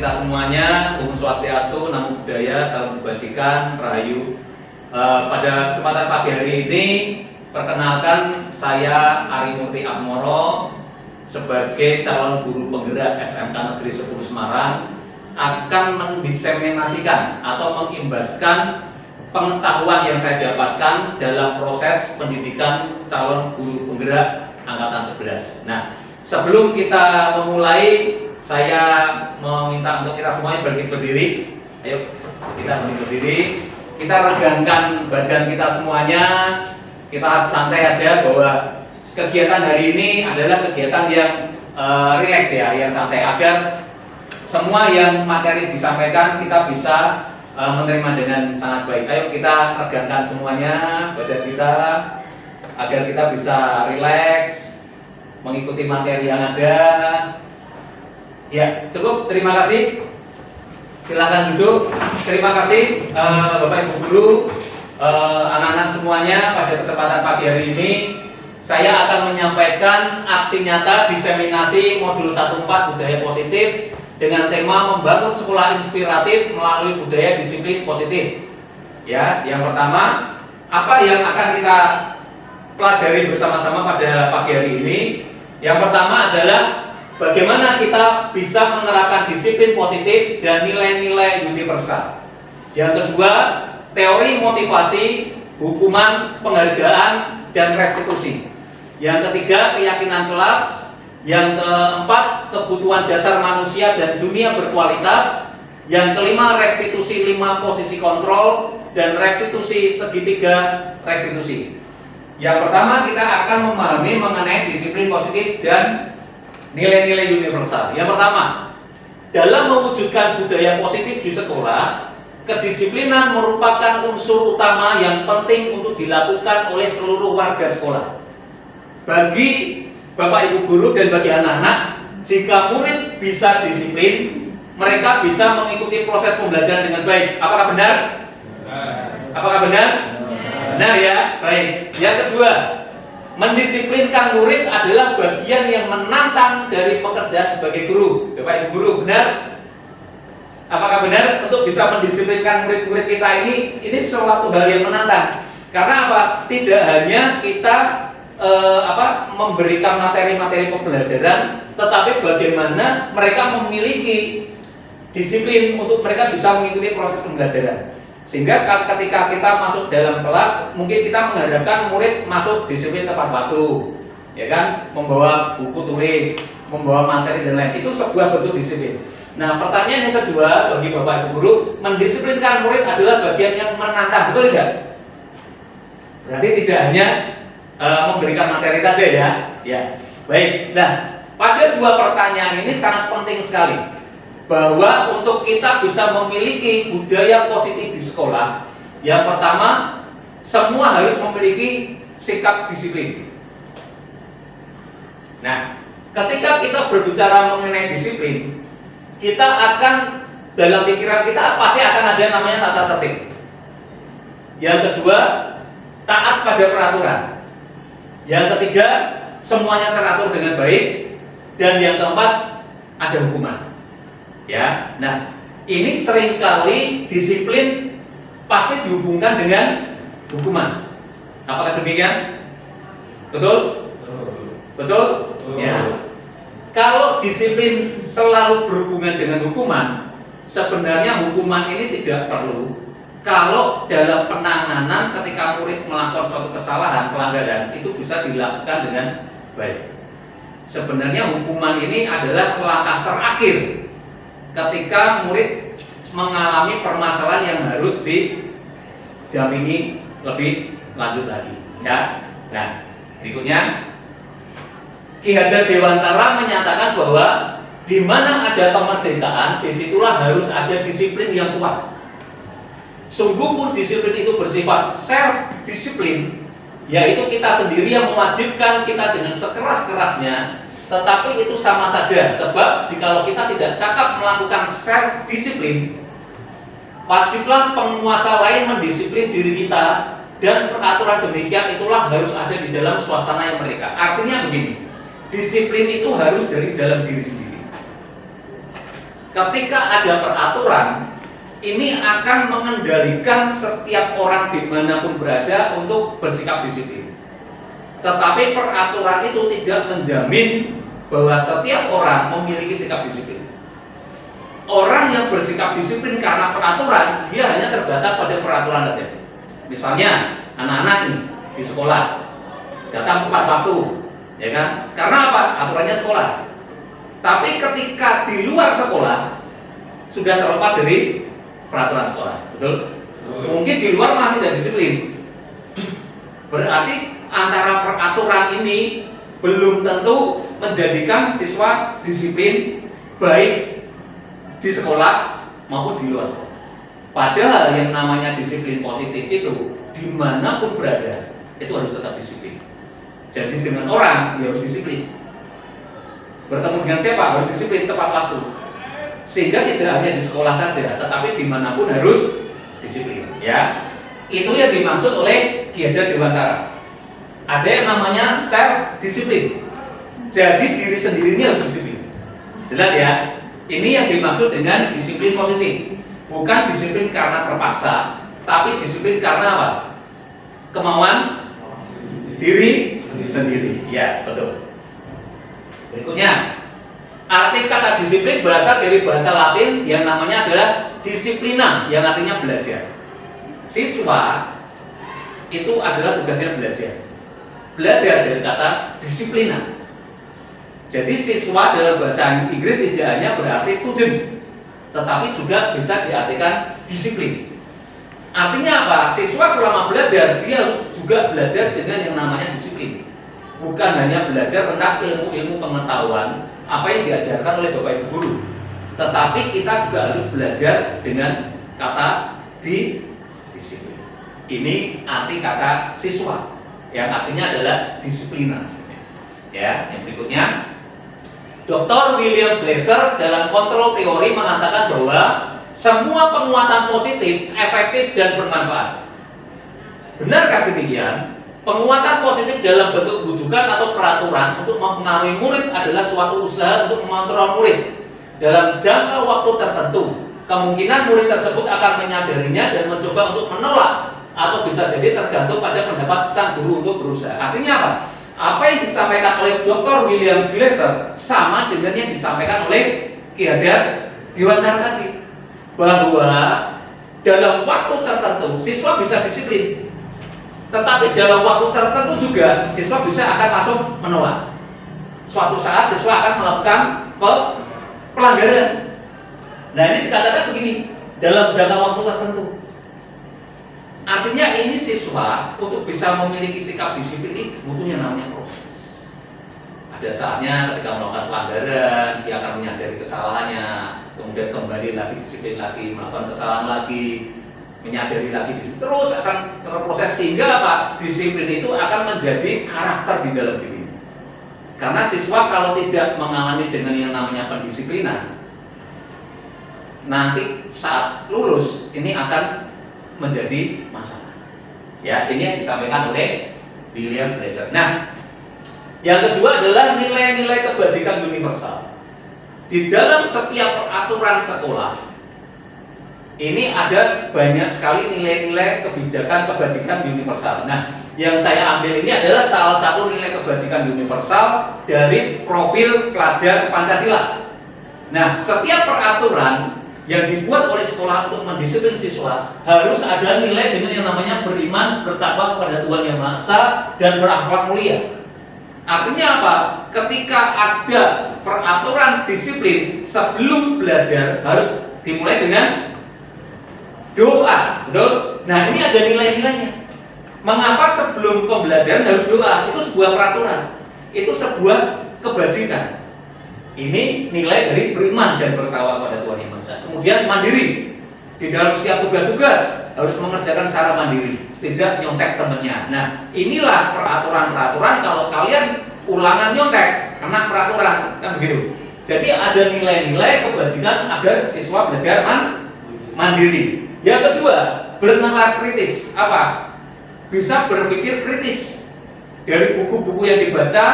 kita semuanya. Om Swastiastu, Namo Buddhaya, Salam Kebajikan, Rahayu. Pada kesempatan pagi hari ini, perkenalkan saya Ari Murti Asmoro sebagai calon guru penggerak SMK Negeri 10 Semarang akan mendiseminasikan atau mengimbaskan pengetahuan yang saya dapatkan dalam proses pendidikan calon guru penggerak angkatan 11. Nah, sebelum kita memulai, saya meminta untuk kita semuanya berdiri. Ayo, kita berdiri. Kita regangkan badan kita semuanya. Kita santai aja bahwa kegiatan hari ini adalah kegiatan yang rileks ya, yang santai, agar semua yang materi disampaikan kita bisa menerima dengan sangat baik. Ayo kita regangkan semuanya badan kita agar kita bisa rileks mengikuti materi yang ada. Ya, cukup. Terima kasih. Silakan duduk. Terima kasih Bapak Ibu guru, anak-anak semuanya. Pada kesempatan pagi hari ini saya akan menyampaikan aksi nyata diseminasi modul 14 budaya positif dengan tema membangun sekolah inspiratif melalui budaya disiplin positif. Ya, yang pertama, apa yang akan kita pelajari bersama-sama pada pagi hari ini? Yang pertama adalah bagaimana kita bisa menerapkan disiplin positif dan nilai-nilai universal. Yang kedua, teori motivasi, hukuman, penghargaan, dan restitusi. Yang ketiga, keyakinan kelas. Yang keempat, kebutuhan dasar manusia dan dunia berkualitas. Yang kelima, restitusi 5 posisi kontrol dan restitusi segitiga restitusi. Yang pertama, kita akan memahami mengenai disiplin positif dan nilai-nilai universal. Yang pertama, dalam mewujudkan budaya positif di sekolah, kedisiplinan merupakan unsur utama yang penting untuk dilakukan oleh seluruh warga sekolah. Bagi Bapak Ibu guru dan bagi anak-anak, jika murid bisa disiplin, mereka bisa mengikuti proses pembelajaran dengan baik. Apakah benar? Apakah benar? Benar ya? Baik. Yang kedua, mendisiplinkan murid adalah bagian yang menantang dari pekerjaan sebagai guru. Bapak Ibu guru, benar? Apakah benar untuk bisa mendisiplinkan murid-murid kita ini suatu hal yang menantang? Karena apa? Tidak hanya kita memberikan materi-materi pembelajaran, tetapi bagaimana mereka memiliki disiplin untuk mereka bisa mengikuti proses pembelajaran. Sehingga ketika kita masuk dalam kelas, mungkin kita mengharapkan murid masuk disiplin tepat waktu, ya kan, membawa buku tulis, membawa materi dan lain. Itu sebuah bentuk disiplin. Nah, pertanyaan yang kedua bagi Bapak Ibu guru, mendisiplinkan murid adalah bagian yang menantang, betul tidak? Berarti tidak hanya memberikan materi saja ya. Ya, baik. Nah, pada dua pertanyaan ini sangat penting sekali, bahwa untuk kita bisa memiliki budaya positif di sekolah, yang pertama, semua harus memiliki sikap disiplin. Nah, ketika kita berbicara mengenai disiplin, kita akan, dalam pikiran kita pasti akan ada namanya tata tertib. Yang kedua, taat pada peraturan. Yang ketiga, semuanya teratur dengan baik. Dan yang keempat, ada hukuman. Ya, nah ini seringkali disiplin pasti dihubungkan dengan hukuman. Apakah demikian? Betul? Betul? Ya. Kalau disiplin selalu berhubungan dengan hukuman, sebenarnya hukuman ini tidak perlu. Kalau dalam penanganan ketika murid melakukan suatu kesalahan, pelanggaran, itu bisa dilakukan dengan baik. Sebenarnya hukuman ini adalah langkah terakhir ketika murid mengalami permasalahan yang harus didampingi lebih lanjut lagi, ya. Nah, berikutnya Ki Hajar Dewantara menyatakan bahwa di mana ada kemerdekaan, disitulah harus ada disiplin yang kuat. Sungguh pun disiplin itu bersifat self-disiplin, yaitu kita sendiri yang mewajibkan kita dengan sekeras-kerasnya. Tetapi itu sama saja, sebab jikalau kita tidak cakap melakukan self-disiplin, wajiblah penguasa lain mendisiplin diri kita, dan peraturan demikian itulah harus ada di dalam suasana yang mereka. Artinya begini, disiplin itu harus dari dalam diri sendiri. ketika ada peraturan, ini akan mengendalikan setiap orang dimanapun berada untuk bersikap disiplin. Tetapi peraturan itu tidak menjamin bahwa setiap orang memiliki sikap disiplin. Orang yang bersikap disiplin karena peraturan, dia hanya terbatas pada peraturan saja. Misalnya, anak-anak nih di sekolah datang tepat waktu, ya kan? Karena apa? Aturannya sekolah. Tapi ketika di luar sekolah sudah terlepas dari peraturan sekolah, betul? Mungkin di luar malah tidak disiplin. Berarti antara peraturan ini belum tentu menjadikan siswa disiplin baik di sekolah maupun di luar sekolah. Padahal yang namanya disiplin positif itu dimanapun berada itu harus tetap disiplin. Jadi dengan orang dia harus disiplin. Bertemu dengan siapa harus disiplin tepat waktu. Sehingga tidak hanya di sekolah saja, tetapi dimanapun harus disiplin. Ya, itu yang dimaksud oleh Ki Hajar Dewantara. Ada yang namanya self disiplin. Jadi diri sendiri ini harus disiplin. Jelas ya? Ini yang dimaksud dengan disiplin positif. Bukan disiplin karena terpaksa, tapi disiplin karena apa? Kemauan diri sendiri. Ya, betul. Berikutnya, arti kata disiplin berasal dari bahasa Latin yang namanya adalah disiplina, yang artinya belajar. Siswa itu adalah tugasnya belajar. Belajar dari kata disiplina. Jadi siswa dalam bahasa Inggris tidak hanya berarti student, tetapi juga bisa diartikan disiplin. Artinya apa? Siswa selama belajar, dia harus juga belajar dengan yang namanya disiplin. Bukan hanya belajar tentang ilmu-ilmu pengetahuan apa yang diajarkan oleh Bapak Ibu guru, tetapi kita juga harus belajar dengan kata disiplin. Ini arti kata siswa, yang artinya adalah disiplina. Ya, yang berikutnya, Dr. William Glasser dalam kontrol teori mengatakan bahwa semua penguatan positif efektif dan bermanfaat. Benarkah demikian? Penguatan positif dalam bentuk rujukan atau peraturan untuk mempengaruhi murid adalah suatu usaha untuk mengontrol murid dalam jangka waktu tertentu. Kemungkinan murid tersebut akan menyadarinya dan mencoba untuk menolak, atau bisa jadi tergantung pada pendapat sang guru untuk berusaha. Artinya apa? Apa yang disampaikan oleh Dr. William Glasser sama dengan yang disampaikan oleh Ki Hajar Dewantara tadi, bahwa dalam waktu tertentu siswa bisa disiplin, tetapi dalam waktu tertentu juga siswa bisa akan langsung menolak. Suatu saat siswa akan melakukan pelanggaran. Nah, ini dikatakan begini, dalam jangka waktu tertentu. Artinya ini siswa untuk bisa memiliki sikap disiplin ini butuh yang namanya proses. Ada saatnya ketika melakukan pelanggaran, dia akan menyadari kesalahannya, kemudian kembali lagi disiplin lagi, melakukan kesalahan lagi, menyadari lagi, terus akan terproses sehingga apa? Disiplin itu akan menjadi karakter di dalam diri. Karena siswa kalau tidak mengalami dengan yang namanya pendisiplinan, nanti saat lulus ini akan menjadi masalah. Ya, ini yang disampaikan oleh William Glasser. Nah, yang kedua adalah nilai-nilai kebajikan universal. Di dalam setiap aturan sekolah ini ada banyak sekali nilai-nilai kebajikan universal. Nah, yang saya ambil ini adalah salah satu nilai kebajikan universal dari profil pelajar Pancasila. Nah, setiap peraturan yang dibuat oleh sekolah untuk mendisiplin siswa harus ada nilai dengan yang namanya beriman, bertakwa kepada Tuhan Yang Maha Esa, dan berakhlak mulia. Artinya apa? Ketika ada peraturan disiplin sebelum belajar harus dimulai dengan doa, betul? Nah, ini ada nilai-nilainya. Mengapa sebelum pembelajaran harus doa? Itu sebuah peraturan, itu sebuah kebajikan. Ini nilai dari beriman dan bertakwa kepada Tuhan Yang Maha Esa. Kemudian mandiri. Di dalam setiap tugas-tugas harus mengerjakan secara mandiri, tidak nyontek temennya. Nah, inilah peraturan-peraturan kalau kalian ulangan nyontek, kena peraturan, kan begitu. Jadi ada nilai-nilai kebajikan agar siswa belajar mandiri. Yang kedua, bernalar kritis. Apa? Bisa berpikir kritis. Dari buku-buku yang dibaca,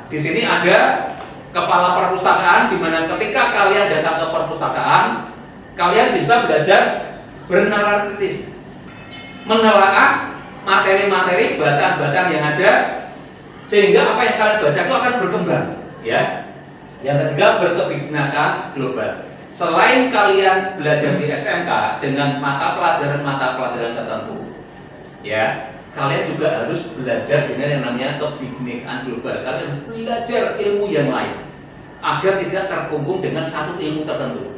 di sini ada kepala perpustakaan, di mana ketika kalian datang ke perpustakaan, kalian bisa belajar bernalar kritis, menelaah materi-materi bacaan-bacaan yang ada, sehingga apa yang kalian baca itu akan berkembang, ya. Yang ketiga, berkebinekaan global. Selain kalian belajar di SMK dengan mata pelajaran tertentu, ya, kalian juga harus belajar dengan yang namanya kebinekaan global. Kalian belajar ilmu yang lain agar tidak terkungkung dengan satu ilmu tertentu,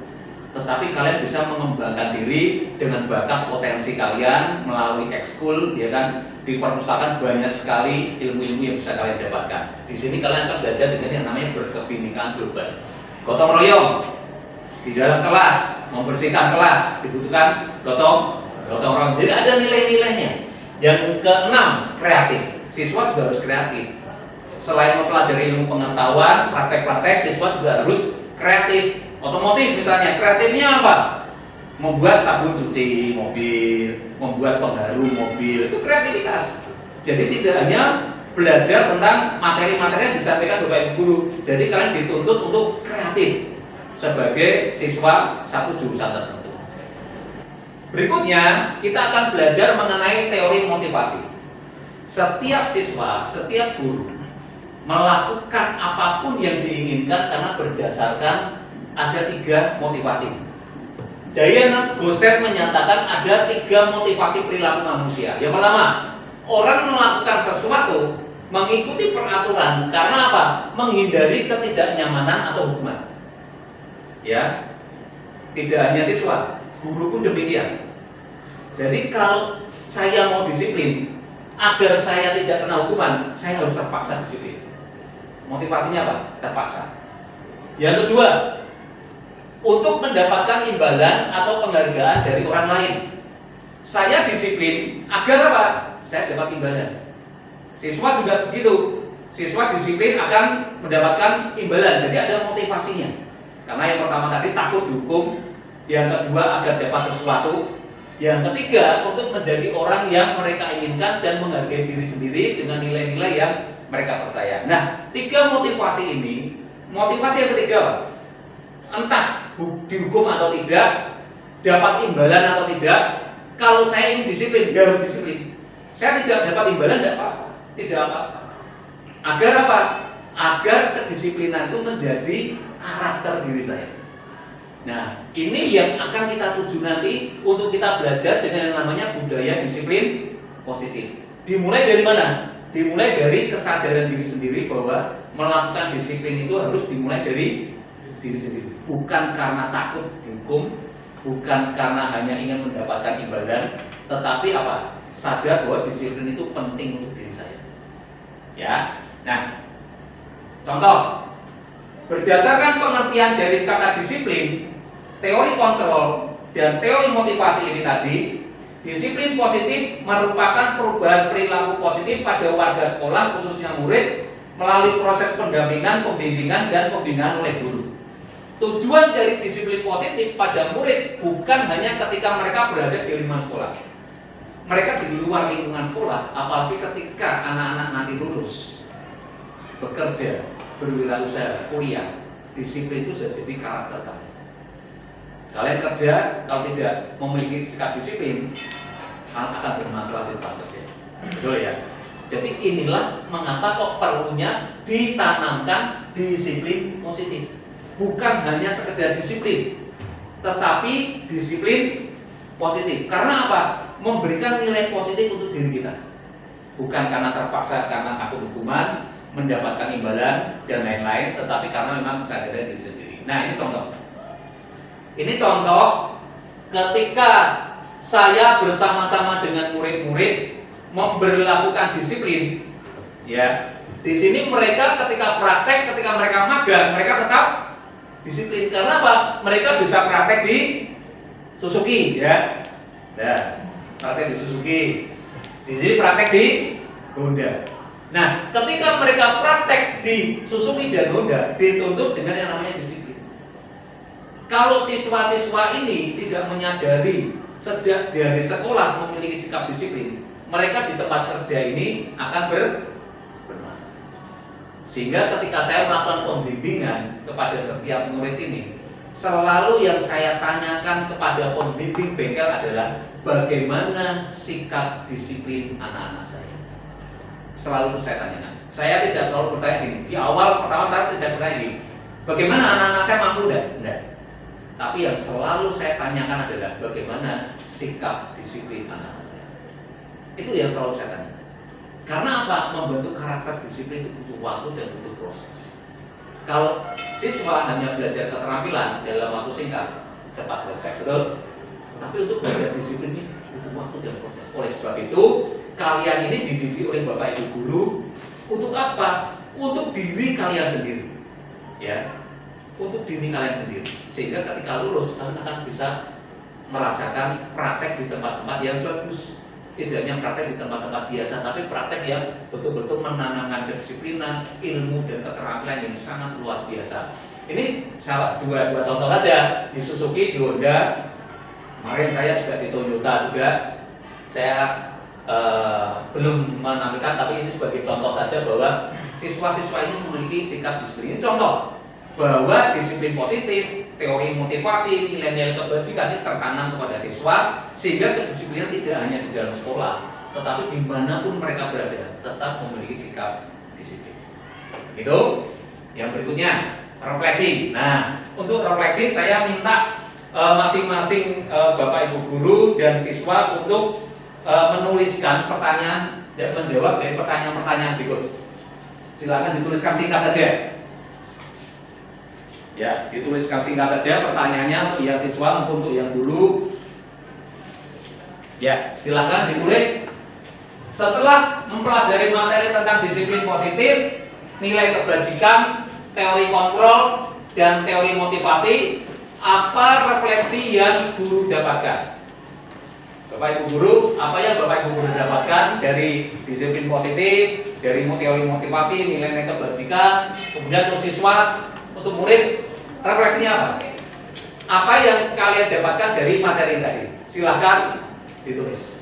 tetapi kalian bisa mengembangkan diri dengan bakat potensi kalian melalui ekskul, ya kan. Di perpustakaan banyak sekali ilmu-ilmu yang bisa kalian dapatkan. Di sini kalian akan belajar dengan yang namanya berkebinekaan global. Gotong royong di dalam kelas, membersihkan kelas dibutuhkan gotong royong. Jadi ada nilai-nilainya. Yang keenam, kreatif. Siswa juga harus kreatif. Selain mempelajari ilmu pengetahuan, praktek-praktek, siswa juga harus kreatif. Otomotif misalnya, kreatifnya apa? Membuat sabun cuci mobil, membuat pengharum mobil, itu kreativitas. Jadi tidak hanya belajar tentang materi-materi yang disampaikan Bapak Ibu guru. Jadi kalian dituntut untuk kreatif sebagai siswa satu jurusan tertentu. Berikutnya, kita akan belajar mengenai teori motivasi. Setiap siswa, setiap guru melakukan apapun yang diinginkan karena berdasarkan ada 3 motivasi. Diana Gosset menyatakan ada 3 motivasi perilaku manusia. Yang pertama, orang melakukan sesuatu mengikuti peraturan karena apa? Menghindari ketidaknyamanan atau hukuman. Ya, tidak hanya siswa, guru pun demikian. Jadi kalau saya mau disiplin agar saya tidak kena hukuman, saya harus terpaksa disiplin. Motivasinya apa? Terpaksa. Yang kedua, untuk mendapatkan imbalan atau penghargaan dari orang lain. Saya disiplin agar apa? Saya dapat imbalan. Siswa juga begitu. Siswa disiplin akan mendapatkan imbalan. Jadi ada motivasinya. Karena yang pertama tadi takut dihukum, yang kedua agar dapat sesuatu, yang ketiga untuk menjadi orang yang mereka inginkan dan menghargai diri sendiri dengan nilai-nilai yang mereka percaya. Nah, 3 motivasi ini, motivasi yang ketiga, entah dihukum atau tidak, dapat imbalan atau tidak. Kalau saya ingin disiplin, harus disiplin. Saya tidak dapat imbalan, tidak apa-apa, tidak apa-apa. Agar apa? Agar kedisiplinan itu menjadi karakter diri saya. Nah, ini yang akan kita tuju nanti untuk kita belajar dengan yang namanya budaya disiplin positif. Dimulai dari mana? Dimulai dari kesadaran diri sendiri bahwa melakukan disiplin itu harus dimulai dari diri sendiri. Bukan karena takut dihukum, bukan karena hanya ingin mendapatkan imbalan, tetapi apa? Sadar bahwa disiplin itu penting untuk diri saya. Ya. Nah, contoh, berdasarkan pengertian dari kata disiplin, teori kontrol dan teori motivasi ini tadi, disiplin positif merupakan perubahan perilaku positif pada warga sekolah khususnya murid melalui proses pendampingan, pembimbingan, dan pembinaan oleh guru. Tujuan dari disiplin positif pada murid bukan hanya ketika mereka berada di lingkungan sekolah. Mereka di luar lingkungan sekolah, apalagi ketika anak-anak nanti lulus, bekerja, berwirausaha, kuliah, disiplin itu sudah jadi karakter kalian. Kalian kerja, kalau tidak memiliki sikap disiplin, akan bermasalah di tempat kerja. Betul ya? Jadi inilah mengapa kok perlunya ditanamkan disiplin positif. Bukan hanya sekedar disiplin, tetapi disiplin positif. Karena apa? Memberikan nilai positif untuk diri kita. Bukan karena terpaksa, karena takut hukuman, mendapatkan imbalan dan lain-lain, tetapi karena memang kesadaran diri sendiri. Nah, ini contoh. Ini contoh ketika saya bersama-sama dengan murid-murid memberlakukan disiplin. Ya, di sini mereka ketika praktek, ketika mereka magang, mereka tetap disiplin. Karena apa? Mereka bisa praktek di Suzuki, ya. Nah, praktek di Suzuki. Di sini praktek di Honda. Nah, ketika mereka praktek di Suzuki dan Honda, dituntut dengan yang namanya disiplin. Kalau siswa-siswa ini tidak menyadari sejak dari sekolah memiliki sikap disiplin, mereka di tempat kerja ini akan bermasalah. Sehingga ketika saya melakukan pembimbingan kepada setiap murid ini, selalu yang saya tanyakan kepada pembimbing bengkel adalah bagaimana sikap disiplin anak-anak saya. Selalu itu saya tanyakan. Saya tidak selalu bertanya gini. Di awal pertama saya tidak bertanya gini, bagaimana anak-anak saya mampu enggak? Tapi yang selalu saya tanyakan adalah bagaimana sikap disiplin anak-anak saya. Itu yang selalu saya tanyakan. Karena apa? Membentuk karakter disiplin itu butuh waktu dan butuh proses. Kalau siswa hanya belajar keterampilan dalam waktu singkat, cepat selesai, betul? Tapi untuk belajar disiplin ini butuh waktu dan proses. Oleh sebab itu, kalian ini dididik oleh Bapak Ibu guru untuk apa? Untuk diri kalian sendiri, ya, untuk diri kalian sendiri. Sehingga ketika lulus, kalian akan bisa merasakan praktek di tempat-tempat yang bagus. Tidak hanya praktek di tempat-tempat biasa, tapi praktek yang betul-betul menanamkan kedisiplinan, ilmu dan keterampilan yang sangat luar biasa. Ini salah dua contoh saja, di Suzuki, di Honda. Kemarin saya juga di Toyota juga. Saya belum menampilkan, tapi ini sebagai contoh saja bahwa siswa-siswa ini memiliki sikap disiplin. Ini contoh bahwa disiplin positif, teori motivasi, nilai-nilai kebajikan ini tertanam kepada siswa, sehingga kedisiplinan tidak hanya di dalam sekolah, tetapi dimanapun mereka berada tetap memiliki sikap disiplin. Itu. Yang berikutnya, refleksi. Nah, untuk refleksi saya minta masing-masing Bapak Ibu guru dan siswa untuk menuliskan pertanyaan dan menjawab dari pertanyaan-pertanyaan berikut. Silakan dituliskan singkat saja. Ya, dituliskan singkat saja pertanyaannya untuk yang siswa maupun untuk yang guru. Ya, silakan ditulis. Setelah mempelajari materi tentang disiplin positif, nilai kebajikan, teori kontrol, dan teori motivasi, apa refleksi yang guru dapatkan? Bapak Ibu guru, apa yang Bapak Ibu guru dapatkan dari disiplin positif, dari teori motivasi, nilai-nilai kebajikan, kemudian untuk siswa, untuk murid, refleksinya apa? Apa yang kalian dapatkan dari materi tadi? Silahkan ditulis.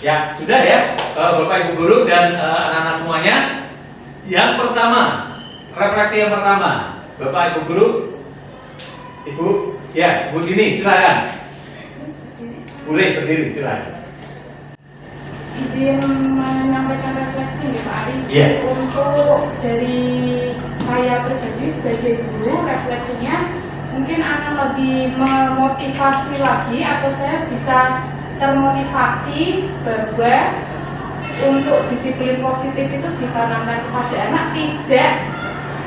Ya, sudah ya, Bapak Ibu guru dan anak-anak semuanya. Yang pertama, refleksi yang pertama, Bapak Ibu guru, Ibu, ya, Bu Dini, silakan. Boleh berdiri, silakan. Izin menyampaikan refleksi nih Pak Ari. Iya. Untuk dari saya pribadi sebagai guru, refleksinya mungkin akan lebih memotivasi lagi, atau saya bisa termotivasi bahwa untuk disiplin positif itu ditanamkan kepada anak, tidak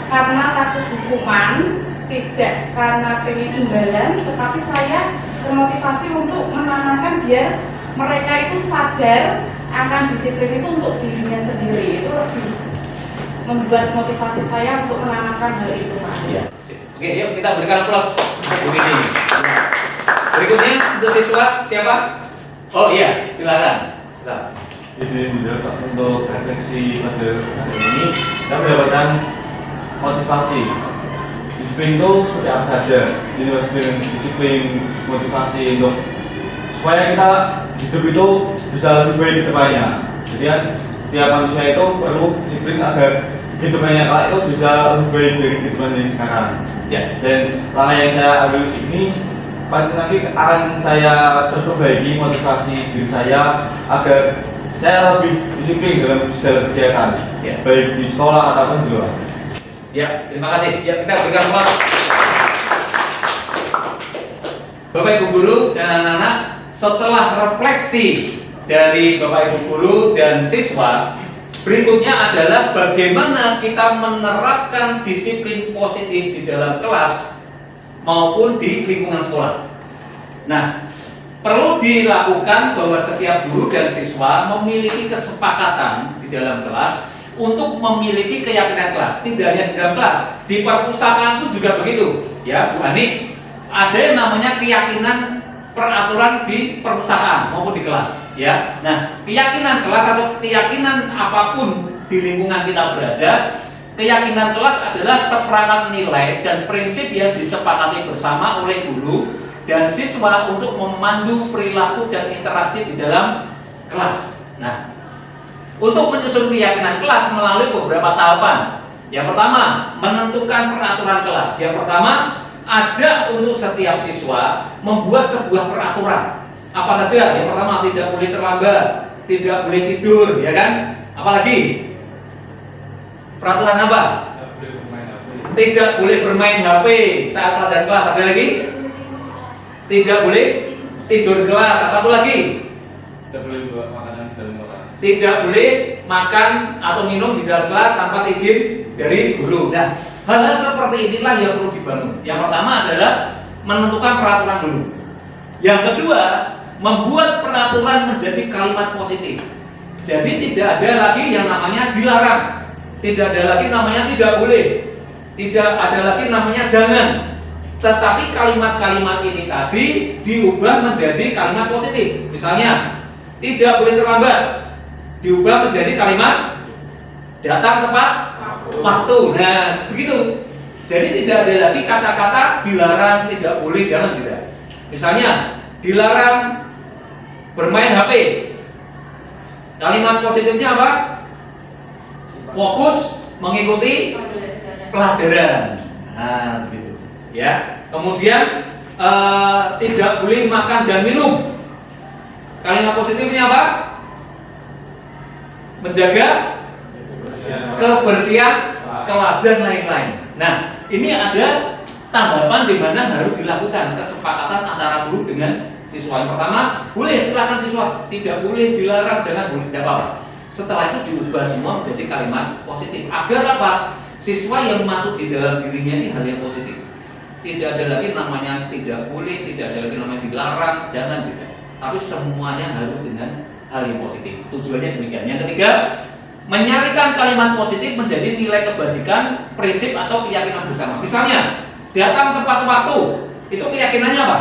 karena takut hukuman, tidak karena pengen imbalan, tetapi saya termotivasi untuk menanamkan biar mereka itu sadar akan disiplin itu untuk dirinya sendiri. Itu lebih membuat motivasi saya untuk menanamkan hal itu, Pak. Ya. Oke, yuk kita berikan plus untuk ini. Berikutnya untuk siswa siapa? Oh iya, silakan. Izin untuk refleksi pada hari ini, kita mendapatkan motivasi. Disiplin itu seperti apa saja? Disiplin motivasi untuk supaya kita hidup itu bisa lebih baik ke depannya. Jadi kan setiap manusia itu perlu disiplin agar kehidupannya kelak itu bisa lebih baik dari kehidupan yang sekarang. Ya, dan langkah yang saya ambil ini nanti akan saya terus perbaiki motivasi diri saya agar saya lebih disiplin dalam segala kegiatan, ya, baik di sekolah ataupun di luar. Ya, terima kasih. Ya, kita berikan plus. Bapak Ibu guru dan anak-anak, setelah refleksi dari Bapak Ibu guru dan siswa, berikutnya adalah bagaimana kita menerapkan disiplin positif di dalam kelas maupun di lingkungan sekolah. Nah, perlu dilakukan bahwa setiap guru dan siswa memiliki kesepakatan di dalam kelas untuk memiliki keyakinan kelas. Tidak hanya di dalam kelas, di perpustakaan pun juga begitu. Ya, Bu Ani, ada yang namanya keyakinan peraturan di perpustakaan maupun di kelas. Ya, nah keyakinan kelas atau keyakinan apapun di lingkungan kita berada, keyakinan kelas adalah seperangkat nilai dan prinsip yang disepakati bersama oleh guru dan siswa untuk memandu perilaku dan interaksi di dalam kelas. Nah, untuk menyusun keyakinan kelas melalui beberapa tahapan. Yang pertama, menentukan peraturan kelas. Yang pertama, ajak untuk setiap siswa membuat sebuah peraturan. Apa saja? Yang pertama, tidak boleh terlambat, tidak boleh tidur, ya kan? Apalagi? Peraturan apa? Tidak boleh bermain HP saat pelajaran kelas. Ada lagi? Tidak boleh tidur di kelas. Satu lagi? Tidak boleh bawa makanan di dalam kelas. Tidak boleh makan atau minum di dalam kelas tanpa izin dari guru. Nah, hal-hal seperti inilah yang perlu dibangun. Yang pertama adalah menentukan peraturan dulu. Yang kedua, membuat peraturan menjadi kalimat positif. Jadi tidak ada lagi yang namanya dilarang. Tidak ada lagi namanya tidak boleh. Tidak ada lagi namanya jangan. Tetapi kalimat-kalimat ini tadi diubah menjadi kalimat positif. Misalnya, tidak boleh terlambat, diubah menjadi kalimat datang tepat waktu. Nah, begitu. Jadi tidak ada lagi kata-kata dilarang, tidak boleh, jangan, tidak. Misalnya, dilarang bermain HP. Kalimat positifnya apa? Fokus mengikuti pelajaran. Nah, begitu. Ya. Kemudian tidak boleh makan dan minum. Kalimat positifnya apa? Menjaga kebersihan kelas dan lain-lain. Nah, ini ada tahapan di mana harus dilakukan kesepakatan antara guru dengan siswa. Yang pertama, boleh silakan siswa, tidak boleh, dilarang, jangan, boleh, tidak apa-apa. Setelah itu diubah semua menjadi kalimat positif. Agar apa? Siswa yang masuk di dalam dirinya ini hal yang positif. Tidak ada lagi namanya tidak boleh, tidak ada lagi namanya dilarang, jangan, tidak. Tapi semuanya harus dengan hal yang positif. Tujuannya demikian. Yang ketiga, menyarikan kalimat positif menjadi nilai kebajikan, prinsip atau keyakinan bersama. Misalnya, datang tepat waktu, itu keyakinannya apa?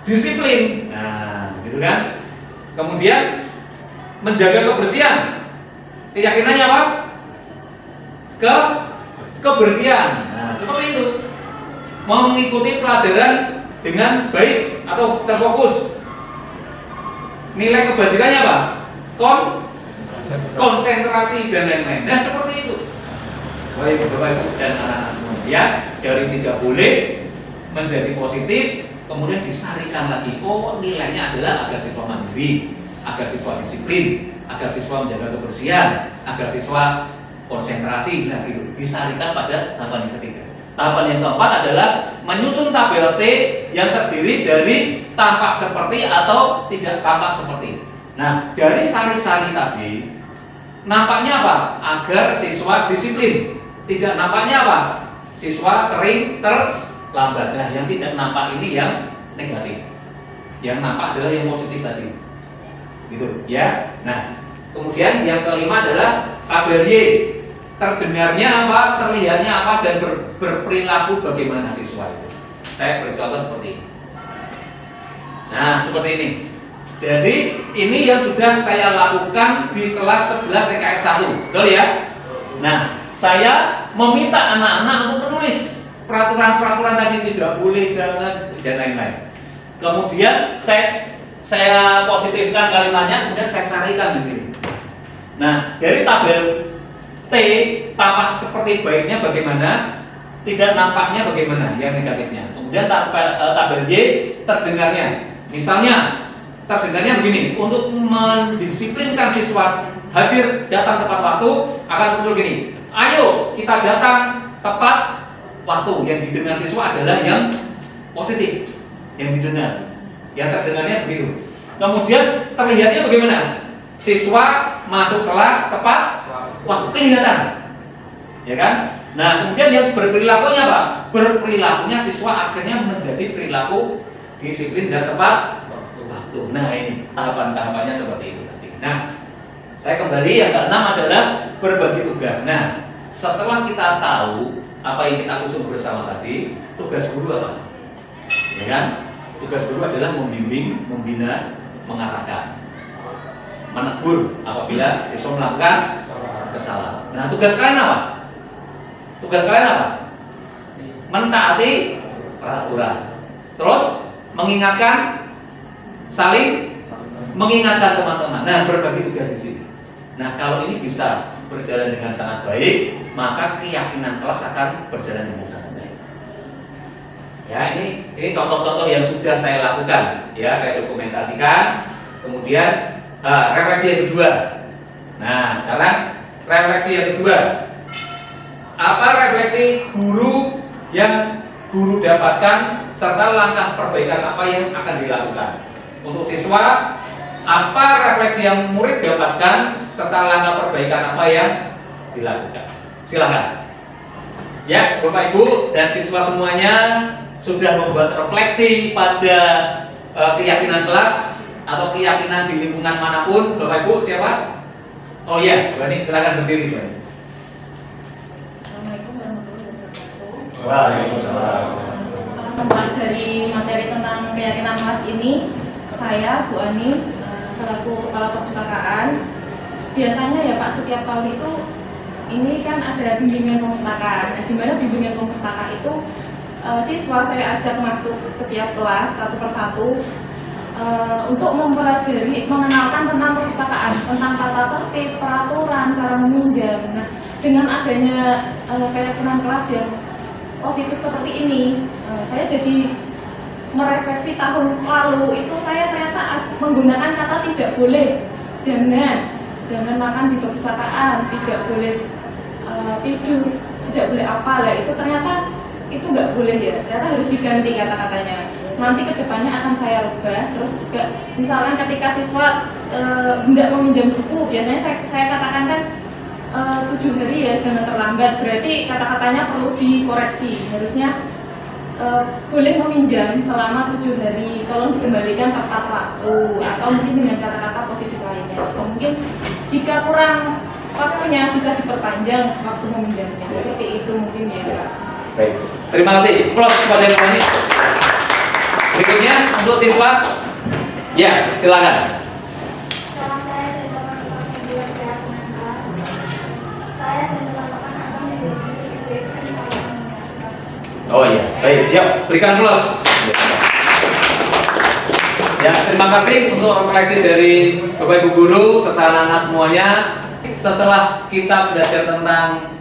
Disiplin. Nah, gitu kan? Kemudian menjaga kebersihan, keyakinannya apa? Kebersihan. Nah, seperti itu. Mau mengikuti pelajaran dengan baik atau terfokus. Nilai kebajikannya apa? Konsentrasi dan lain-lain. Nah, seperti itu. Baik, Bapak Ibu dan anak-anak semua. Ya, dari tidak boleh menjadi positif, kemudian disarikan lagi. Oh, nilainya adalah agar siswa mandiri, agar siswa disiplin, agar siswa menjaga kebersihan, agar siswa konsentrasi. Nah, itu disarikan pada tahapan yang ketiga. Tahapan yang keempat adalah menyusun tabel T yang terdiri dari tampak seperti atau tidak tampak seperti. Nah, dari sari-sari tadi, nampaknya apa? Agar siswa disiplin. Tidak nampaknya apa? Siswa sering terlambat. Nah, yang tidak nampak ini yang negatif. Yang nampak adalah yang positif tadi. Gitu, ya. Nah, kemudian yang kelima adalah tabel Y. Terdengarnya apa, terlihatnya apa, dan berperilaku bagaimana siswa itu. Saya beri contoh seperti ini. Nah, seperti ini. Jadi, ini yang sudah saya lakukan di kelas 11 TKS 1. Betul ya? Nah, saya meminta anak-anak untuk menulis peraturan-peraturan tadi, tidak boleh, jangan, dan lain-lain. Kemudian saya positifkan kalimatnya, kemudian saya sarikan di sini. Nah, dari tabel T tampak seperti baiknya bagaimana, tidak nampaknya bagaimana yang negatifnya. Kemudian tabel Y terdengarnya. Misalnya terdengarnya begini, untuk mendisiplinkan siswa hadir datang tepat waktu akan muncul gini. Ayo kita datang tepat waktu. Yang didengar siswa adalah yang positif, yang didengar. Yang terdengarnya begitu. Kemudian terlihatnya bagaimana? Siswa masuk kelas tepat waktu, kelihatan, ya kan? Nah, kemudian yang berperilakunya apa? Berperilakunya siswa akhirnya menjadi perilaku disiplin dan tepat waktu. Nah, ini tahapan-tahapannya seperti itu tadi. Nah, Saya kembali yang keenam adalah berbagi tugas. Nah, setelah kita tahu apa yang kita susun bersama tadi, tugas guru apa? Ya kan? Tugas guru adalah membimbing, membina, mengarahkan, menegur apabila siswa melakukan kesalahan. Nah, tugas kalian apa? Tugas kalian apa? Mentaati peraturan. Terus mengingatkan, saling mengingatkan teman-teman. Nah, berbagi tugas di sini. Nah, kalau ini bisa berjalan dengan sangat baik, maka keyakinan kelas akan berjalan dengan sangat baik. Ya, ini contoh-contoh yang sudah saya lakukan. Ya, saya dokumentasikan. Kemudian refleksi yang kedua. Nah, sekarang refleksi yang kedua. Apa refleksi guru yang guru dapatkan serta langkah perbaikan apa yang akan dilakukan? Untuk siswa, apa refleksi yang murid dapatkan serta langkah perbaikan apa yang dilakukan? Silakan. Ya, Bapak Ibu dan siswa semuanya sudah membuat refleksi pada keyakinan kelas atau keyakinan di lingkungan manapun. Bapak Ibu siapa? Oh iya, Bu Ani, silakan berdiri, Bu Ani. Assalamualaikum warahmatullahi wabarakatuh. Waalaikumsalam. Setelah mempelajari materi tentang keyakinan kelas ini, saya Bu Ani selaku kepala perpustakaan, biasanya ya Pak, setiap tahun itu ini kan ada bimbingan perpustakaan. Nah, di mana bimbingan perpustakaan itu siswa saya ajak masuk setiap kelas satu persatu untuk mempelajari, mengenalkan tentang perpustakaan, tentang tata tertib, peraturan, cara meminjam. Nah, dengan adanya keyakinan kelas yang positif seperti ini, saya jadi merefleksi tahun lalu itu saya ternyata menggunakan kata tidak boleh, jangan makan di perpustakaan, tidak boleh tidur, tidak boleh apa lah, itu ternyata itu nggak boleh ya, ternyata harus diganti kata-katanya. Nanti kedepannya akan saya rubah. Terus juga misalnya ketika siswa hendak meminjam buku, biasanya saya katakan kan 7 hari ya, jangan terlambat, berarti kata-katanya perlu dikoreksi, harusnya boleh meminjam selama 7 hari, tolong dikembalikan tepat waktu, atau mungkin dengan kata-kata positif lainnya, atau mungkin jika kurang waktunya bisa diperpanjang waktu meminjamnya, seperti itu mungkin ya. Baik, terima kasih. Plus kepada Bu Ani. Berikutnya untuk siswa, ya silakan. Salam saya dari teman-teman yang buat keyakinan kelas. Saya dan teman-teman akan menjadi Oh iya, baik, yuk berikan plus. Ya, terima kasih untuk refleksi dari Bapak Ibu Guru serta anak-anak semuanya. Setelah kita belajar tentang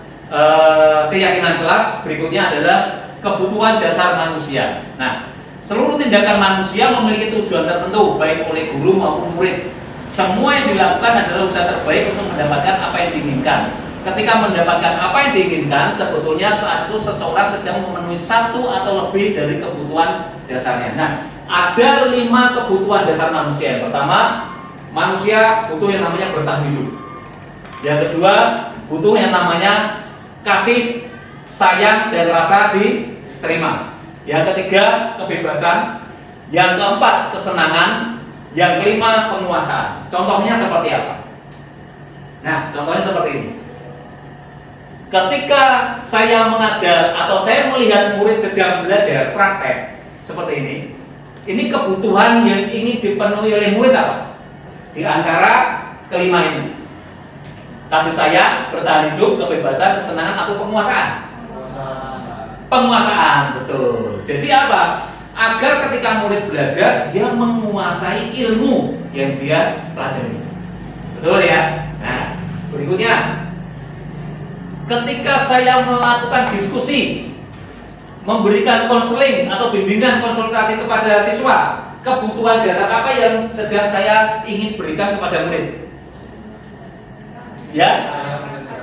keyakinan kelas, berikutnya adalah kebutuhan dasar manusia. Nah, seluruh tindakan manusia memiliki tujuan tertentu, baik oleh guru maupun murid. Semua yang dilakukan adalah usaha terbaik untuk mendapatkan apa yang diinginkan. Ketika mendapatkan apa yang diinginkan, sebetulnya saat itu seseorang sedang memenuhi satu atau lebih dari kebutuhan dasarnya. Nah, ada 5 kebutuhan dasar manusia. Yang pertama, manusia butuh yang namanya bertahan hidup. Yang kedua, butuh yang namanya kasih, sayang, dan rasa diterima. Yang ketiga, kebebasan. Yang keempat, kesenangan. Yang kelima, penguasaan. Contohnya seperti apa? Nah, contohnya seperti ini. Ketika saya mengajar atau saya melihat murid sedang belajar praktek seperti ini kebutuhan yang ingin dipenuhi oleh murid apa? Di antara kelima ini, kasih sayang, bertahan hidup, kebebasan, kesenangan, atau penguasaan? Penguasaan, betul. Jadi apa? Agar ketika murid belajar, dia menguasai ilmu yang dia pelajari. Betul ya? Nah, berikutnya, ketika saya melakukan diskusi, memberikan konseling atau bimbingan konsultasi kepada siswa, kebutuhan dasar apa yang sedang saya ingin berikan kepada murid? Ya,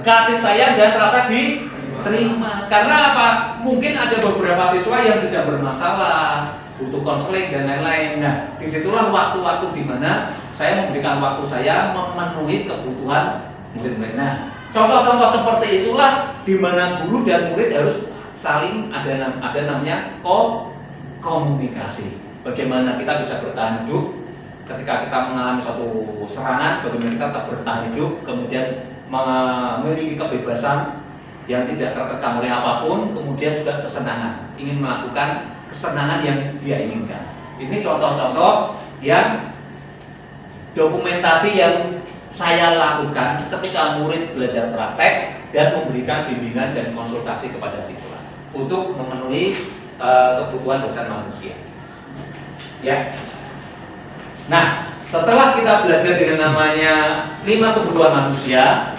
kasih sayang dan rasa diterima. Karena apa? Mungkin ada beberapa siswa yang sedang bermasalah, butuh konseling dan lain-lain. Nah, disitulah waktu-waktu di mana saya memberikan waktu saya memenuhi kebutuhan murid-murid. Nah, contoh-contoh seperti itulah di mana guru dan murid harus saling ada namanya komunikasi. Bagaimana kita bisa bertahan hidup, ketika kita mengalami suatu serangan, bagaimana kita tetap bertahan hidup, kemudian memiliki kebebasan yang tidak terkekang oleh apapun, kemudian juga kesenangan, ingin melakukan kesenangan yang dia inginkan. Ini contoh-contoh yang dokumentasi yang saya lakukan ketika murid belajar praktek dan memberikan bimbingan dan konsultasi kepada siswa untuk memenuhi kebutuhan dasar manusia. Ya. Nah, setelah kita belajar dengan namanya 5 kebutuhan manusia,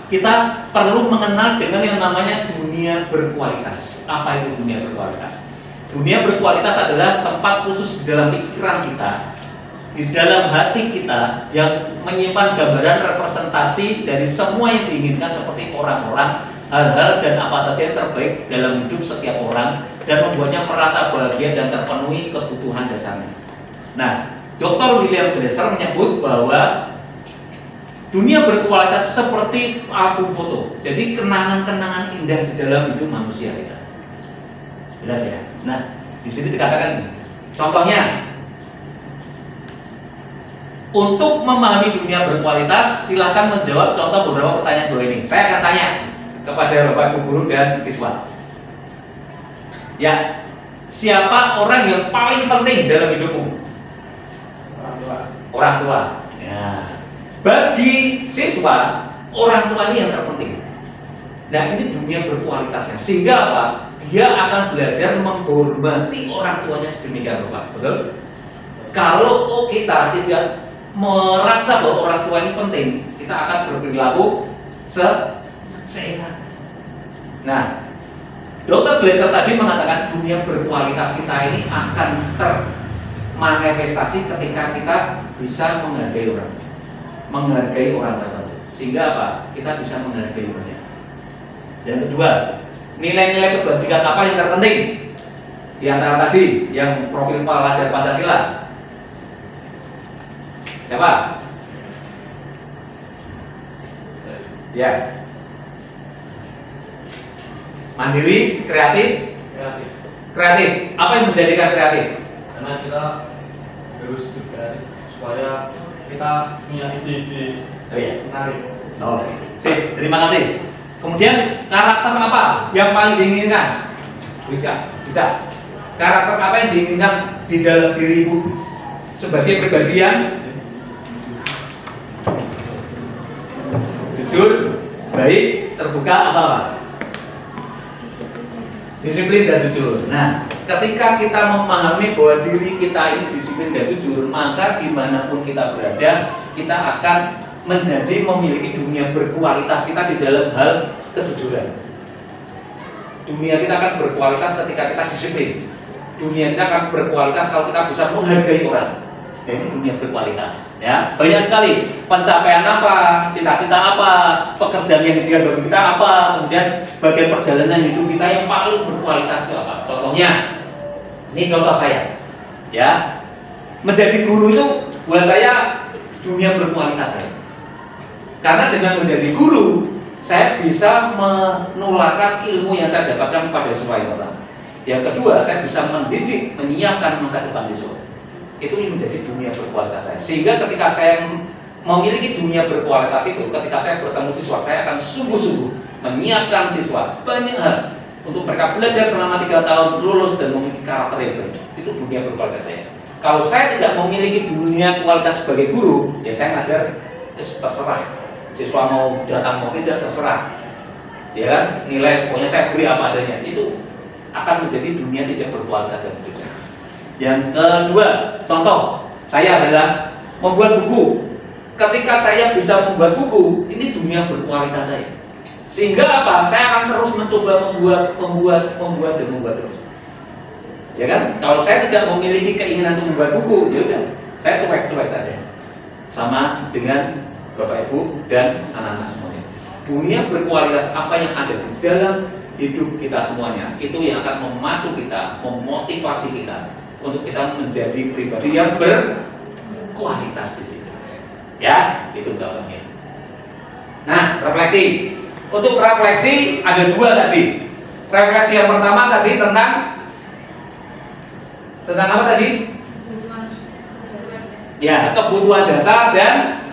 kita perlu mengenal dengan yang namanya dunia berkualitas. Apa itu dunia berkualitas? Dunia berkualitas adalah tempat khusus di dalam pikiran kita, di dalam hati kita, yang menyimpan gambaran representasi dari semua yang diinginkan seperti orang-orang, hal-hal dan apa saja yang terbaik dalam hidup setiap orang, dan membuatnya merasa bahagia dan terpenuhi kebutuhan dasarnya. Nah, Dr. William Glasser menyebut bahwa dunia berkualitas seperti album foto. Jadi kenangan-kenangan indah di dalam hidup manusia kita. Jelas ya? Nah, di sini dikatakan ini. Contohnya, untuk memahami dunia berkualitas, silakan menjawab contoh beberapa pertanyaan dua ini. Saya akan tanya kepada Bapak Ibu guru dan siswa. Ya, siapa orang yang paling penting dalam hidupmu? Orang tua. Ya. Bagi siswa, orang tua ini yang terpenting. Nah, ini dunia berkualitasnya. Sehingga apa? Dia akan belajar menghormati orang tuanya sedemikian rupa. Betul? Kalau kita tidak merasa bahwa orang tua ini penting, kita akan berperilaku seenak. Nah, Dr. Glasser tadi mengatakan dunia berkualitas kita ini akan termanifestasi ketika kita bisa menghargai orang tertentu. Sehingga apa? Kita bisa menghargai orangnya. Yang kedua, nilai-nilai kebajikan apa yang terpenting di antara tadi yang profil pelajar Pancasila? Siapa? Ya. Mandiri, kreatif. Apa yang menjadikan kreatif? Karena kita harus kreatif supaya kita punya ide-ide menarik. Oke. Sip, terima kasih. Kemudian karakter apa yang paling diinginkan? Tidak. Karakter apa yang diinginkan di dalam dirimu sebagai pribadi yang jujur, baik, terbuka, apa? Disiplin dan jujur. Nah, ketika kita memahami bahwa diri kita ini disiplin dan jujur, maka dimanapun kita berada, kita akan menjadi memiliki dunia berkualitas kita di dalam hal kejujuran. Dunia kita akan berkualitas ketika kita disiplin. Dunia kita akan berkualitas kalau kita bisa menghargai orang. Ini dunia berkualitas. Ya, banyak sekali pencapaian apa, cita-cita apa, pekerjaan yang ideal bagi kita apa, kemudian bagian perjalanan hidup kita yang paling berkualitas itu apa? Contohnya, ini contoh saya. Ya, menjadi guru itu buat saya dunia berkualitas saya. Karena dengan menjadi guru, saya bisa menularkan ilmu yang saya dapatkan kepada siswa yang pertama. Yang kedua, saya bisa mendidik, menyiapkan masa depan siswa. Itu yang menjadi dunia berkualitas saya. Sehingga ketika saya memiliki dunia berkualitas itu, ketika saya bertemu siswa, saya akan sungguh-sungguh menyiapkan siswa banyak hal untuk mereka belajar selama 3 tahun, lulus dan memiliki karakter yang baik. Itu dunia berkualitas saya. Kalau saya tidak memiliki dunia kualitas sebagai guru, ya saya ngajar terserah. Siswa mau datang mau tidak terserah. Ya kan? Nilai pokoknya saya beri apa adanya. Itu akan menjadi dunia tidak berkualitas dalam hidup saya. Yang kedua, contoh saya adalah membuat buku. Ketika saya bisa membuat buku, ini dunia berkualitas saya. Sehingga apa? Saya akan terus mencoba membuat terus. Ya kan? Kalau saya tidak memiliki keinginan untuk membuat buku, ya udah, saya cuek saja. Sama dengan Bapak Ibu dan anak-anak semuanya. Dunia berkualitas apa yang ada di dalam hidup kita semuanya, itu yang akan memacu kita, memotivasi kita untuk kita menjadi pribadi yang berkualitas di situ. Ya, itu contohnya. Nah, refleksi. Untuk refleksi ada 2 tadi. Refleksi yang pertama tadi tentang apa tadi? Ya, kebutuhan dasar dan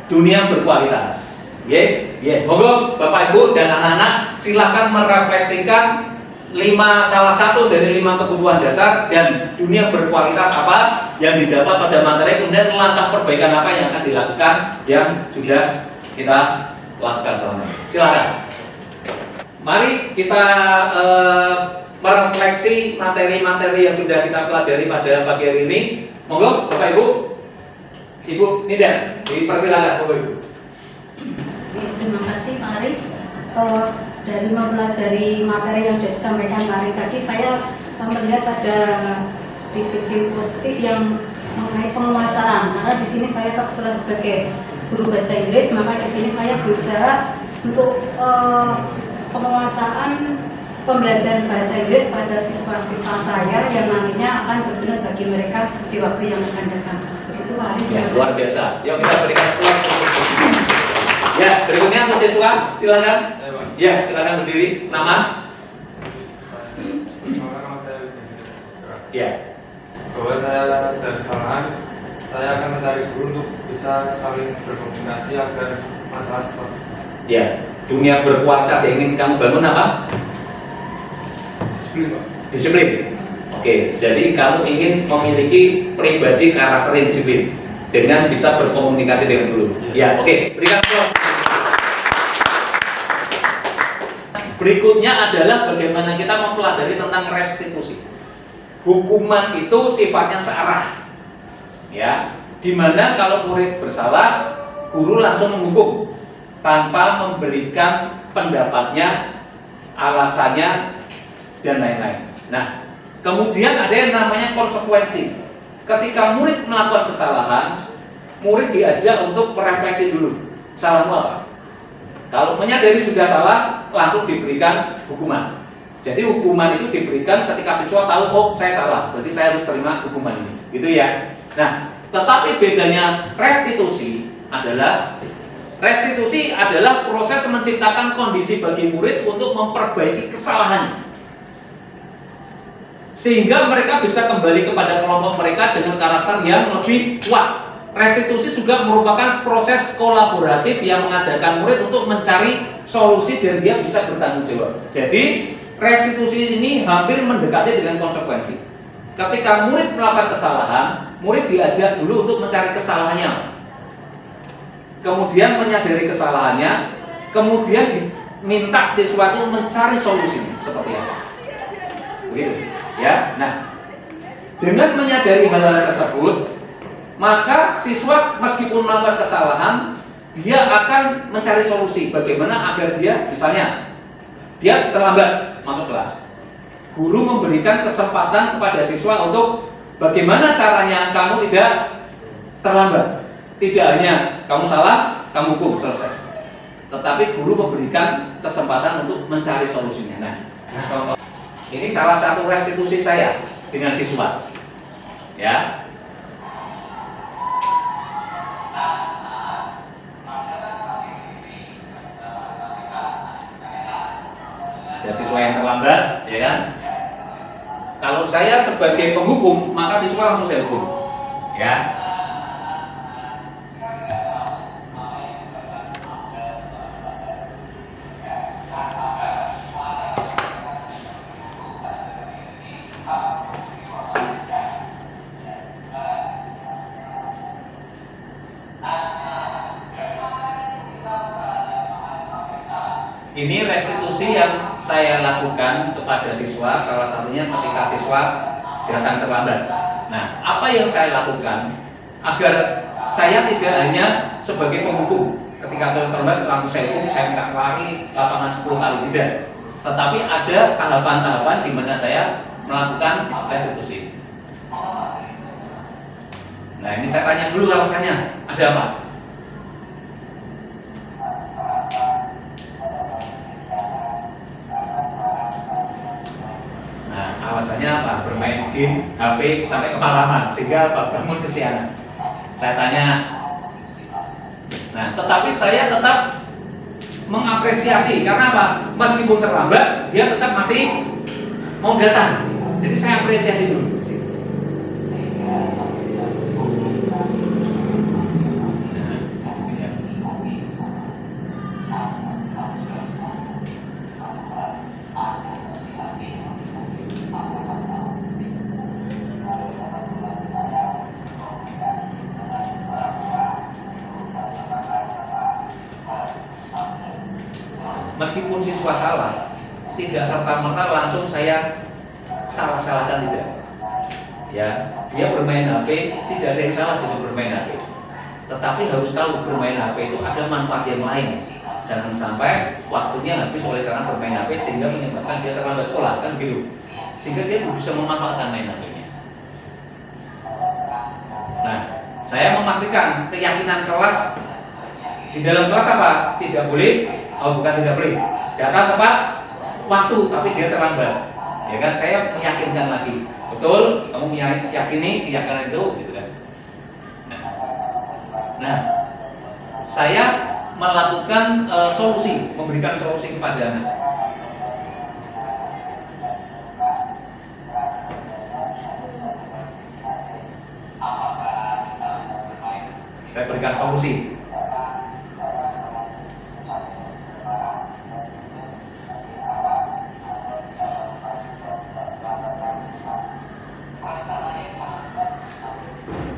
dunia berkualitas. Monggo Bapak Ibu dan anak-anak silakan merefleksikan salah satu dari 5 kebutuhan dasar dan dunia berkualitas apa yang didapat pada materi, kemudian langkah perbaikan apa yang akan dilakukan yang sudah kita lakukan selama ini. Silakan. Mari kita merefleksi materi-materi yang sudah kita pelajari pada pagi hari ini. Monggo Bapak Ibu, Ibu Nida, dipersilakan Bapak Ibu. Terima kasih Pak Ari. Dari mempelajari materi yang sudah disampaikan Pak Ari tadi, saya melihat ada disiplin positif yang mengenai penguasaan. Karena di sini saya kebetulan sebagai guru bahasa Inggris, maka di sini saya berusaha untuk penguasaan pembelajaran bahasa Inggris pada siswa-siswa saya yang nantinya akan berguna bagi mereka di waktu yang akan datang. Begitu Pak Ari. Ya, luar biasa. Yuk kita berikan aplaus. Ya, berikutnya untuk siswa, silakan. Ya, silakan berdiri. Nama? Nama saya Ya. bahwa saya dari kesalahan, saya akan mencari guru untuk bisa saling berkomunikasi agar masalah selesai. Ya, dunia berkualitas yang ingin kamu bangun apa? Disiplin, Pak. Disiplin. Oke, jadi kamu ingin memiliki pribadi karakter yang disiplin dengan bisa berkomunikasi dengan guru. Ya, oke, berikan aplaus. Berikutnya adalah bagaimana kita mempelajari tentang restitusi. Hukuman itu sifatnya searah, ya. Dimana kalau murid bersalah, guru langsung menghukum tanpa memberikan pendapatnya, alasannya, dan lain-lain. Nah, kemudian ada yang namanya konsekuensi. Ketika murid melakukan kesalahan, murid diajak untuk merefleksi dulu, salahmu apa? Kalau menyadari sudah salah, langsung diberikan hukuman. Jadi hukuman itu diberikan ketika siswa tahu, oh saya salah, berarti saya harus terima hukuman ini, gitu ya. Nah, tetapi bedanya restitusi adalah proses menciptakan kondisi bagi murid untuk memperbaiki kesalahannya, sehingga mereka bisa kembali kepada kelompok mereka dengan karakter yang lebih kuat. Restitusi juga merupakan proses kolaboratif yang mengajarkan murid untuk mencari solusi dan dia bisa bertanggung jawab. Jadi restitusi ini hampir mendekati dengan konsekuensi. Ketika murid melakukan kesalahan, murid diajak dulu untuk mencari kesalahannya, kemudian menyadari kesalahannya, kemudian diminta siswa itu mencari solusinya seperti apa. Begitu, ya. Nah, dengan menyadari hal-hal tersebut, maka siswa meskipun melakukan kesalahan, dia akan mencari solusi bagaimana agar dia, misalnya dia terlambat masuk kelas, guru memberikan kesempatan kepada siswa untuk bagaimana caranya kamu tidak terlambat. Tidak hanya kamu salah, kamu hukum, selesai. Tetapi guru memberikan kesempatan untuk mencari solusinya. Nah, ini salah satu restitusi saya dengan siswa, ya. Ya, siswa yang terlambat, ya kan? Kalau saya sebagai penghukum, maka siswa langsung saya hukum, ya. Ini restitusi yang saya lakukan kepada siswa, salah satunya ketika siswa datang terlambat. Nah, apa yang saya lakukan agar saya tidak hanya sebagai penghukum, ketika saya terlambat langsung saya hukum, saya minta lari lapangan 10 kali, tidak. Tetapi ada tahapan-tahapan di mana saya melakukan restitusi. Nah, ini saya tanya dulu alasannya, ada apa? Alasannya apa? Bermain game, HP sampai kemalaman sehingga bangun kesiangan. Saya tanya. Nah, tetapi saya tetap mengapresiasi karena apa? Meskipun terlambat, dia tetap masih mau datang. Jadi saya apresiasi dulu. meskipun siswa salah, tidak serta-merta langsung saya salah-salahkan, tidak. Ya, dia bermain HP, tidak ada yang salah dengan bermain HP. Tetapi harus tahu bermain HP itu ada manfaat yang lain. Jangan sampai waktunya habis oleh karena bermain HP sehingga menyebabkan dia terlambat sekolah, kan gitu. Sehingga dia bisa memanfaatkan main HP-nya. Nah, saya memastikan keyakinan kelas di dalam kelas apa? Tidak boleh, bukan tidak boleh. Datang tepat waktu, tapi dia terlambat. Ya kan, saya meyakinkan lagi. Betul, kamu meyakini keyakinan itu, gitu kan. Nah, saya melakukan solusi, memberikan solusi kepada anak. Saya berikan solusi.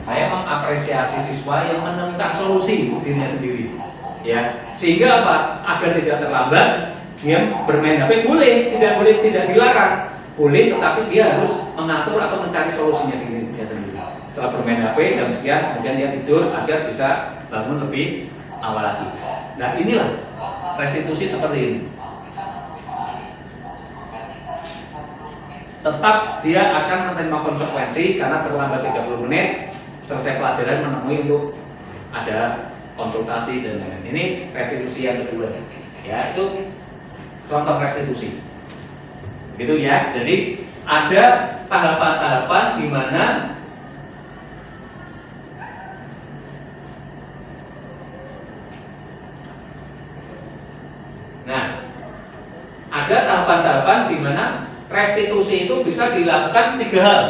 Saya mengapresiasi siswa yang menemukan solusi untuk dirinya sendiri, ya, sehingga apa? Agar tidak terlambat, dia bermain HP boleh, tidak dilarang, boleh, tetapi dia harus mengatur atau mencari solusinya dirinya sendiri. Setelah bermain HP jam sekian, kemudian dia tidur agar bisa bangun lebih awal lagi. Nah, inilah restitusi seperti ini. Tetap dia akan menerima konsekuensi karena terlambat 30 menit, selesai pelajaran menemui untuk ada konsultasi dan lain-lain. Ini restitusi yang kedua, ya, itu contoh restitusi. Gitu ya. Jadi ada tahapan-tahapan di mana ada tahapan-tahapan di mana restitusi itu bisa dilakukan 3 hal.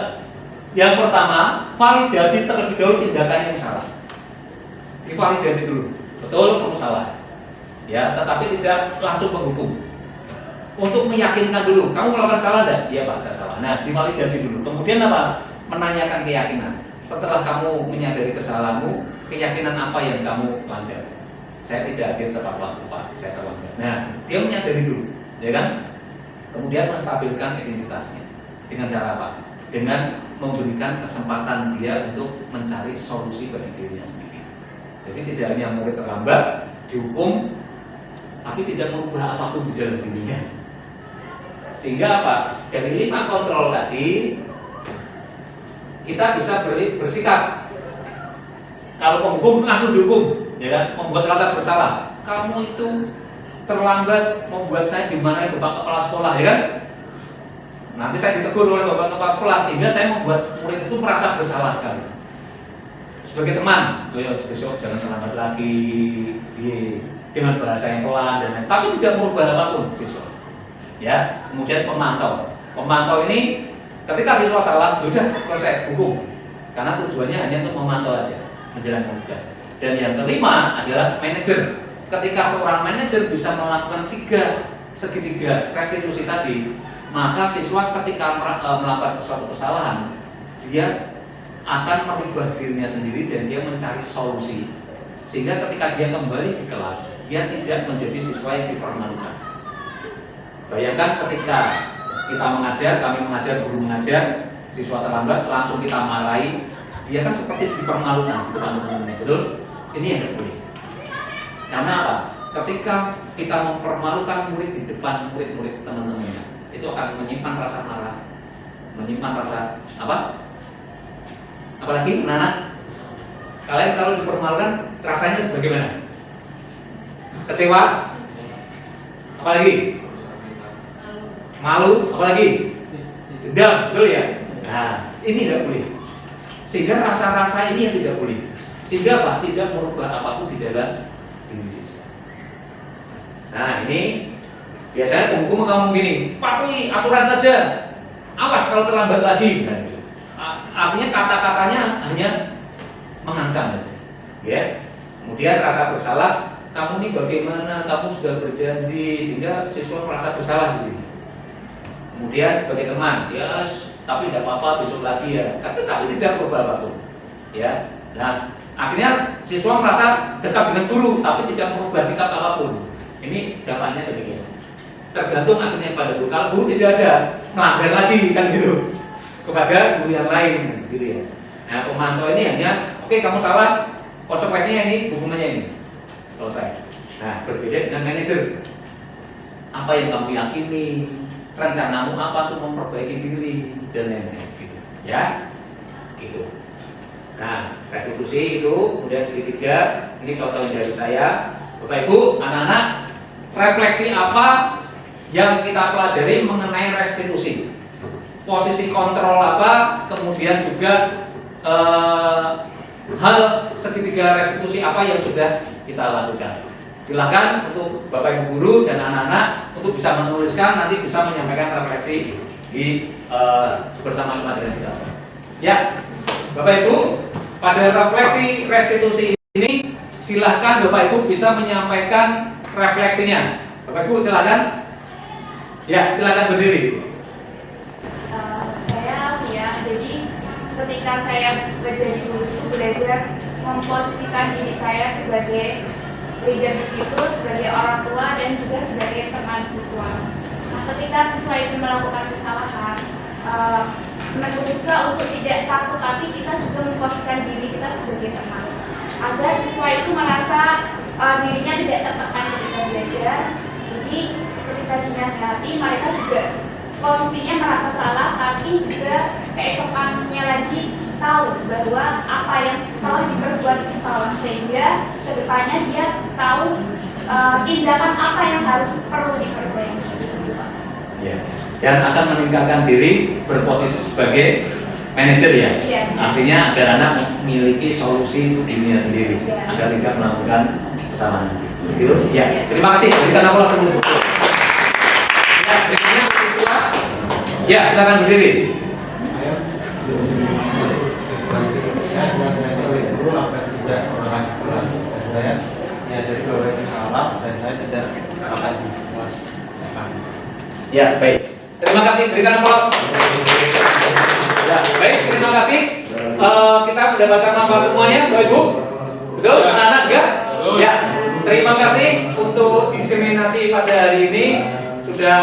Yang pertama, validasi terlebih dahulu tindakan yang salah. Divalidasi dulu, betul kamu salah, ya, tetapi tidak langsung menghukum. Untuk meyakinkan dulu, kamu melakukan salah tidak? Iya Pak, saya salah. Nah, divalidasi dulu. Kemudian apa? Menanyakan keyakinan. Setelah kamu menyadari kesalahanmu, keyakinan apa yang kamu langgar? Saya tidak hadir tepat waktu Pak, saya terlambat. Nah, dia menyadari dulu, ya kan? Kemudian menstabilkan identitasnya. Dengan cara apa? Dengan memberikan kesempatan dia untuk mencari solusi bagi dirinya sendiri. Jadi tidak hanya murid terlambat dihukum, tapi tidak merubah apapun di dalam dirinya. Sehingga apa? Dari 5 kontrol tadi kita bisa bersikap. Kalau penghukum langsung dihukum, ya kan? Membuat rasa bersalah. Kamu itu terlambat membuat saya dimarahi Bapak Kepala Sekolah, ya kan? Nanti saya ditegur oleh Bapak Kepala Sekolah sehingga saya membuat murid itu merasa bersalah sekali. Sebagai teman, besok jangan terlambat lagi, dengan bahasa yang pelan dan lain, tapi tidak merubah apapun siswa. Ya, kemudian pemantau ini ketika siswa salah, sudah selesai hukum, karena tujuannya hanya untuk memantau aja, menjalankan tugas. Dan yang kelima adalah manajer. Ketika seorang manajer bisa melakukan 3 segitiga restitusi tadi, maka siswa ketika melakukan suatu kesalahan, dia akan merubah dirinya sendiri dan dia mencari solusi. Sehingga ketika dia kembali di kelas, dia tidak menjadi siswa yang dipermalukan. Bayangkan ketika kita mengajar, kami mengajar, guru mengajar, siswa terlambat, langsung kita marahi, dia kan seperti dipermalukan di depan teman-temannya, betul? Ini yang tidak boleh. Karena apa? Ketika kita mempermalukan murid di depan murid-murid teman-temannya, itu akan menyimpan rasa marah, menyimpan rasa apa? Apalagi anak-anak, kalian kalau dipermalukan rasanya bagaimana? Kecewa? Apalagi? Malu? Apalagi? Dendam, betul ya? Nah, ini tidak boleh. Sehingga rasa-rasa ini yang tidak boleh. Sehingga apa? Tidak merubah apapun di dalam diri siswa. Nah, ini biasanya penghukum ngomong gini, patuhi aturan saja, awas kalau terlambat lagi. Nah, artinya kata-katanya hanya mengancam saja, ya. Kemudian rasa bersalah, kamu ini bagaimana? Kamu sudah berjanji, sehingga siswa merasa bersalah di sini. Kemudian sebagai teman, ya, tapi tidak apa-apa besok lagi ya. Tapi tidak berubah apapun, ya. Nah, akhirnya siswa merasa dekat dengan guru, tapi tidak merubah sikap apapun. Ini dampaknya demikian. Tergantung akhirnya pada guru. Kalau guru tidak ada, melanggar lagi kan gitu kepada guru yang lain gitu ya. Nah, pemantau ini hanya oke kamu salah, konsekuensinya ini, hukumannya ini. Selesai. Nah, berbeda dengan manajer. Apa yang kamu yakini, rencanamu apa untuk memperbaiki diri dan lain-lain gitu. Ya. Gitu. Nah, restitusi itu kemudian segitiga, ini contohnya dari saya. Bapak Ibu, anak-anak, refleksi apa yang kita pelajari mengenai restitusi? Posisi kontrol apa, kemudian juga hal segitiga restitusi apa yang sudah kita lakukan. Silakan untuk Bapak Ibu guru dan anak-anak untuk bisa menuliskan, nanti bisa menyampaikan refleksi di bersama-sama dengan kita. Ya, Bapak Ibu, pada refleksi restitusi ini silahkan Bapak Ibu bisa menyampaikan refleksinya. Bapak Ibu silakan. Ya, silakan berdiri. Saya ya, jadi ketika saya menjadi guru itu belajar memposisikan diri saya sebagai leader di situ, sebagai orang tua dan juga sebagai teman siswa. Nah, ketika siswa itu melakukan kesalahan, menegur siswa untuk tidak takut, tapi kita juga memposisikan diri kita sebagai teman, agar siswa itu merasa dirinya tidak tertekan ketika belajar. Jadi ketika dinasihati, mereka juga posisinya merasa salah, tapi juga keesokannya lagi tahu bahwa apa yang telah diperbuat itu salah, sehingga kedepannya dia tahu tindakan apa yang harus perlu diperbaiki. Ya. Dan akan meningkatkan diri berposisi sebagai manajer ya. Iya. Artinya agar anak memiliki solusi untuk dirinya sendiri, Iya. agar tidak melakukan kesalahan. Gitu. Ya. Terima kasih. Berikan aplaus dulu. Ya, berikutnya siswa. Ya, silakan berdiri. Saya itu guru agar tidak orang kelas dan saya menyadari bahwa itu salah dan saya tidak akan di kelas depan. Ya, baik. Terima kasih. Berikan aplaus. Ya, baik. Terima kasih. Kita mendapatkan aplaus semuanya, Bapak Ibu. Betul? Anak-anak juga? Ya. Terima kasih untuk diseminasi pada hari ini. Sudah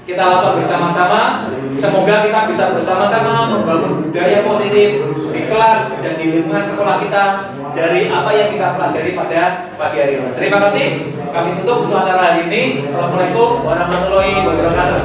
kita lakukan bersama-sama. Semoga kita bisa bersama-sama membangun budaya positif di kelas dan di lingkungan sekolah kita dari apa yang kita pelajari pada pagi hari ini. Terima kasih. Kami tutup untuk acara hari ini. Assalamualaikum warahmatullahi wabarakatuh.